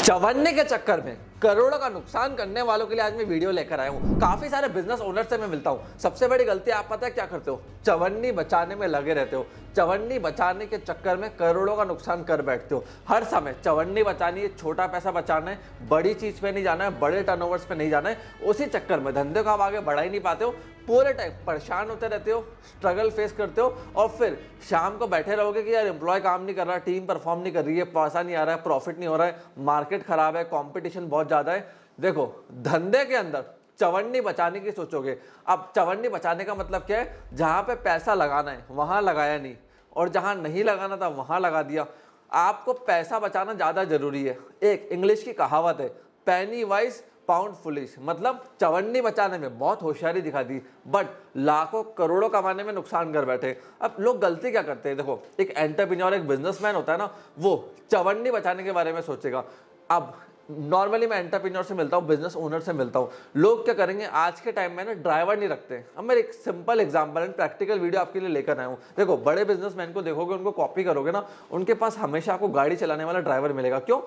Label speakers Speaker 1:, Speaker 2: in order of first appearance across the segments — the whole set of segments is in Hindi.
Speaker 1: चवन्ने के चक्कर में करोड़ों का नुकसान करने वालों के लिए आज मैं वीडियो लेकर आया हूँ। काफी सारे बिजनेस ओनर से मैं मिलता हूँ। सबसे बड़ी गलती आप पता है क्या करते हो? चवन्नी बचाने में लगे रहते हो। चवन्नी बचाने के चक्कर में करोड़ों का नुकसान कर बैठते हो। हर समय चवन्नी बचानी है, छोटा पैसा बचाना है, बड़ी चीज पे नहीं जाना है, बड़े टर्नओवर्स पे नहीं जाना है। उसी चक्कर में धंधे को आप आगे बढ़ा ही नहीं पाते हो। पूरे टाइम परेशान होते रहते हो, स्ट्रगल फेस करते हो और फिर शाम को बैठे रहोगे कि यार एम्प्लॉय काम नहीं कर रहा, टीम परफॉर्म नहीं कर रही है, पैसा नहीं आ रहा है, प्रॉफिट नहीं हो रहा है, मार्केट खराब है, कंपटीशन बहुत ज्यादा है। देखो, धंधे के अंदर चवन्नी बचाने की सोचोगे। अब चवन्नी बचाने का मतलब क्या है? जहां पे पैसा लगाना है वहां लगाया नहीं, और जहां नहीं लगाना था वहां लगा दिया। आपको पैसा बचाना ज्यादा जरूरी है। एक इंग्लिश की कहावत है, पेनी वाइज पाउंड फुलिश, मतलब चवन्नी बचाने में बहुत होशियारी दिखा दी, बट लाखों करोड़ों कमाने में नुकसान कर बैठे। अब लोग गलती क्या करते हैं? देखो, एक एंटरप्रेन्योर, एक बिजनेसमैन होता है ना, वो चवन्नी बचाने के बारे में सोचेगा। अब नॉर्मली मैं एंटरप्रेन्योर से मिलता हूँ, बिजनेस ओनर से मिलता हूँ। लोग क्या करेंगे आज के टाइम में ना, ड्राइवर नहीं रखते। अब मैं एक simple example and practical video आपके लिए लेकर आया हूँ। देखो, बड़े बिजनेसमैन को देखोगे, उनको कॉपी करोगे ना, उनके पास हमेशा आपको गाड़ी चलाने वाला ड्राइवर मिलेगा। क्यों?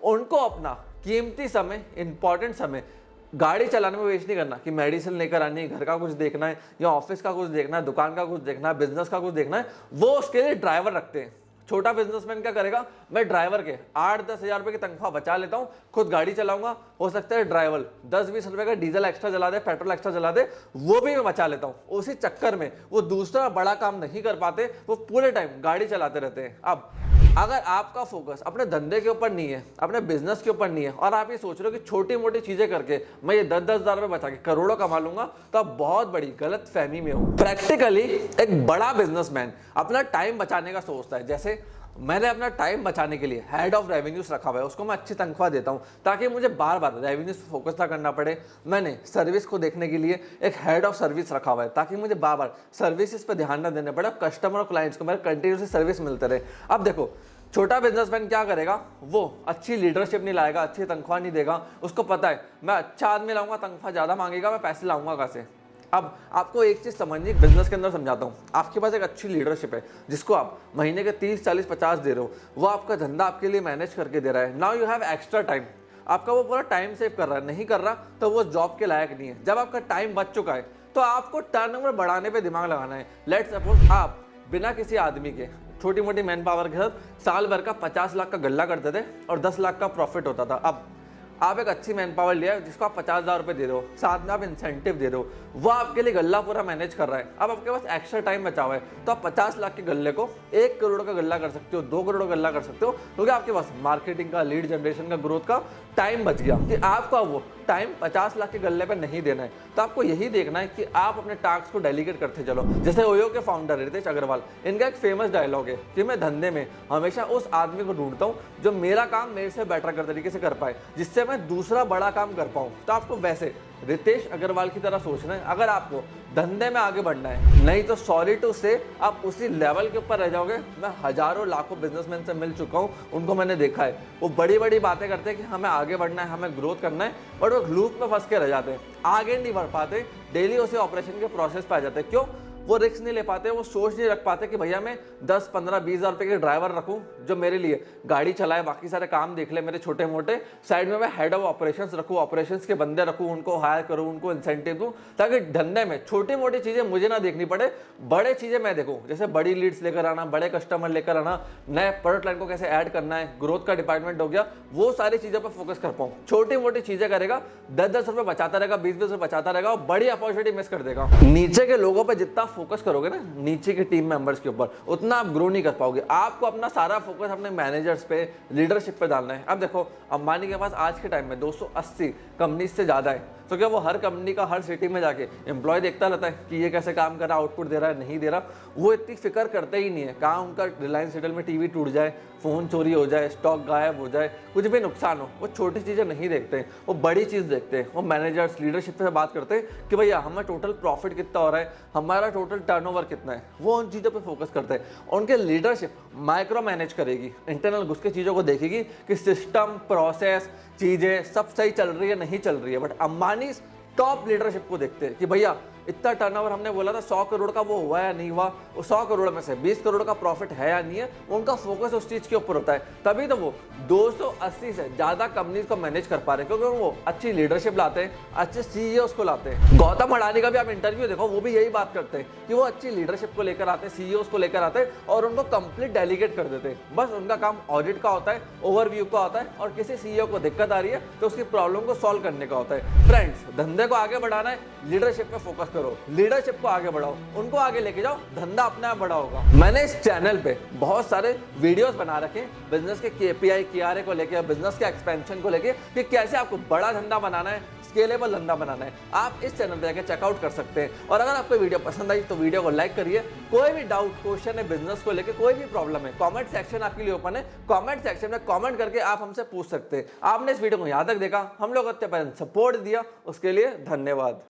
Speaker 1: उनको अपना कीमती समय, इंपॉर्टेंट समय गाड़ी चलाने में वेस्ट नहीं करना कि मेडिसिन लेकर आनी है, घर का कुछ देखना है, या ऑफिस का कुछ देखना है, दुकान का कुछ देखना है, बिजनेस का कुछ देखना है। वो उसके लिए ड्राइवर रखते हैं। छोटा बिजनेसमैन क्या करेगा? मैं ड्राइवर के 8-10 हज़ार रुपए की तनख्वाह बचा लेता हूँ, खुद गाड़ी चलाऊंगा। हो सकता है ड्राइवर 10-20 रुपए का डीजल एक्स्ट्रा जला दे, पेट्रोल एक्स्ट्रा जला दे, वो भी मैं बचा लेता हूँ। उसी चक्कर में वो दूसरा बड़ा काम नहीं कर पाते, वो पूरे टाइम गाड़ी चलाते रहते हैं। अब अगर आपका फोकस अपने धंधे के ऊपर नहीं है, अपने बिजनेस के ऊपर नहीं है, और आप ये सोच रहे हो कि छोटी मोटी चीजें करके मैं ये 10-10 हज़ार रुपए बचा के करोड़ों कमा लूंगा, तो आप बहुत बड़ी गलत फहमी में हो। प्रैक्टिकली एक बड़ा बिजनेसमैन अपना टाइम बचाने का सोचता है। जैसे मैंने अपना टाइम बचाने के लिए हेड ऑफ रेवेन्यूज रखा हुआ है, उसको मैं अच्छी तनख्वाह देता हूँ ताकि मुझे बार बार रेवेन्यूज फोकस ना करना पड़े। मैंने सर्विस को देखने के लिए एक हेड ऑफ सर्विस रखा हुआ है ताकि मुझे बार बार सर्विसेज पे ध्यान ना देने पड़े, कस्टमर और क्लाइंट्स को मेरे कंटिन्यूसली सर्विस मिलते रहे। अब देखो, छोटा बिजनेसमैन क्या करेगा? वो अच्छी लीडरशिप नहीं लाएगा, अच्छी तनख्वाह नहीं देगा। उसको पता है मैं अच्छा आदमी लाऊंगा, तनख्वाह ज्यादा मांगेगा, मैं पैसे लाऊंगा कहाँ से? अब आपको एक चीज समझनी, बिजनेस के अंदर समझाता हूँ। आपके पास एक अच्छी लीडरशिप है जिसको आप महीने के 30, 40, 50 दे रहे हो, वो आपका धंधा आपके लिए मैनेज करके दे रहा है। Now you have extra time, आपका वो पूरा टाइम सेव कर रहा है। नहीं कर रहा तो वो जॉब के लायक नहीं है। जब आपका टाइम बच चुका है तो आपको टर्नओवर बढ़ाने पे दिमाग लगाना है। लेट्स सपोज आप बिना किसी आदमी के, छोटी मोटी मैन पावर के साथ साल भर का 50 लाख का गल्ला करते थे और 10 लाख का प्रॉफिट होता था। अब आप एक अच्छी मैन पावर लिया है जिसको आप 50,000 रुपए दे रहे हो, साथ में आप इंसेंटिव दे रहे हो, वो आपके लिए गल्ला पूरा मैनेज कर रहा है। अब आपके पास एक्स्ट्रा टाइम बचा हुआ है तो आप 50 लाख के गल्ले को 1 करोड़ का गल्ला कर सकते हो, 2 करोड़ का गल्ला कर सकते हो, क्योंकि आपके पास मार्केटिंग का, लीड जनरेशन का, ग्रोथ का टाइम बच गया। कि आपको वो टाइम 50 लाख के गल्ले पे नहीं देना है, तो आपको यही देखना है कि आप अपने टास्क को डेलीगेट करते चलो। जैसे ओयो के फाउंडर रितेश अग्रवाल, इनका एक फेमस डायलॉग है कि मैं धंधे में हमेशा उस आदमी को ढूंढता हूँ जो मेरा काम मेरे से बेटर कर तरीके से कर पाए, जिससे मैं दूसरा बड़ा काम कर पाऊँ। तो आपको वैसे रितेश अग्रवाल की तरह सोचना है अगर आपको धंधे में आगे बढ़ना है। नहीं तो सॉरी टू से आप उसी लेवल के ऊपर रह जाओगे। मैं हजारों लाखों बिजनेसमैन से मिल चुका हूँ, उनको मैंने देखा है। वो बड़ी बड़ी बातें करते हैं कि हमें आगे बढ़ना है, हमें ग्रोथ करना है, बट वो लूप में फंस के रह जाते हैं, आगे नहीं बढ़ पाते, डेली उसी ऑपरेशन के प्रोसेस पे आ जाते हैं। क्यों? वो रिस्क नहीं ले पाते, वो सोच नहीं रख पाते कि भैया मैं 10, 15, 20 हज़ार रुपए के ड्राइवर रखूं जो मेरे लिए गाड़ी चलाए, बाकी सारे काम देख ले मेरे छोटे मोटे, साइड में मैं हेड ऑफ ऑपरेशंस रखूं, ऑपरेशंस के बंदे रखूं, उनको हायर करूं, उनको इंसेंटिव दूं, ताकि धंधे में छोटी मोटी चीजें मुझे ना देखनी पड़े, बड़े चीजें मैं देखूं। जैसे बड़ी लीड्स लेकर आना, बड़े कस्टमर लेकर आना, नए प्रोडक्ट लाइन को कैसे ऐड करना है, ग्रोथ का डिपार्टमेंट हो गया, वो सारी चीजों पर फोकस कर पाऊं। छोटी मोटी चीजें करेगा, 10-10 रुपए बचाता रहेगा, 20-20 रुपए बचाता रहेगा, और बड़ी अपॉर्चुनिटी मिस कर देगा। नीचे के लोगों पर जितना फोकस करोगे ना, नीचे के टीम मेंबर्स के ऊपर, उतना आप ग्रो नहीं कर पाओगे। आपको अपना सारा फोकस अपने मैनेजर्स पे, लीडरशिप पे डालना है। अब देखो, अंबानी के पास आज के टाइम में 280 कंपनी से ज्यादा है, तो क्या वो हर कंपनी का हर सिटी में जाके एम्प्लॉय देखता रहता है कि ये कैसे काम कर रहा है, आउटपुट दे रहा है, नहीं दे रहा? वो इतनी फिक्र करते ही नहीं है। कहाँ उनका रिलायंस रिटेल में टीवी टूट जाए, फोन चोरी हो जाए, स्टॉक गायब हो जाए, कुछ भी नुकसान हो, वो छोटी चीजें नहीं देखते हैं, वो बड़ी चीज देखते हैं। वो मैनेजर्स, लीडरशिप से बात करते हैं कि भैया हमें टोटल प्रॉफिट कितना हो रहा है, हमारा टोटल टर्नओवर कितना है, वो उन चीजों पे फोकस करते हैं। उनके लीडरशिप माइक्रो मैनेज करेगी, इंटरनल घुस के चीजों को देखेगी कि सिस्टम, प्रोसेस, चीजें सब सही चल रही है, नहीं चल रही है। बट अंबानी टॉप लीडरशिप को देखते हैं कि भैया इतना टर्नओवर हमने बोला था 100 करोड़ का, वो हुआ या नहीं हुआ, वो 100 करोड़ में से 20 करोड़ का प्रॉफिट है या नहीं है, उनका फोकस उस चीज के ऊपर होता है। तभी तो वो 280 से ज्यादा कंपनीज को मैनेज कर पा रहे हैं, क्योंकि वो अच्छी लीडरशिप लाते हैं, अच्छे सीईओस को लाते हैं। गौतम अडानी का भी आप इंटरव्यू देखो, वो भी यही बात करते हैं कि वो अच्छी लीडरशिप को लेकर आते हैं, सीईओस को लेकर आते हैं और उनको कंप्लीट डेलीगेट कर देते हैं। बस उनका काम ऑडिट का होता है, ओवरव्यू का होता है, और किसी सीईओ को दिक्कत आ रही है तो उसकी प्रॉब्लम को सॉल्व करने का होता है। फ्रेंड्स, धंधे को आगे बढ़ाना है, लीडरशिप पे फोकस करो, लीडरशिप को आगे बढ़ाओ, उनको आगे लेके जाओ, धंधा अपने आप बड़ा होगा। मैंने इस चैनल पे बहुत सारे वीडियोस बना रखे हैं बिजनेस के KPI KRA को लेके, बिजनेस के एक्सपेंशन को लेके, कि कैसे आपको बड़ा धंधा बनाना है, स्केलेबल धंधा बनाना है। आप इस चैनल पे जाकर चेकआउट कर सकते हैं। और अगर आपको वीडियो पसंद आई तो वीडियो को लाइक करिए। कोई भी डाउट, क्वेश्चन है बिजनेस को लेके, कोई भी प्रॉब्लम है, कमेंट सेक्शन आपके लिए ओपन है। कमेंट सेक्शन में कमेंट करके आप हमसे पूछ सकते हैं। आपने इस वीडियो को यहाँ तक देखा, हम लोग सपोर्ट दिया, उसके लिए धन्यवाद।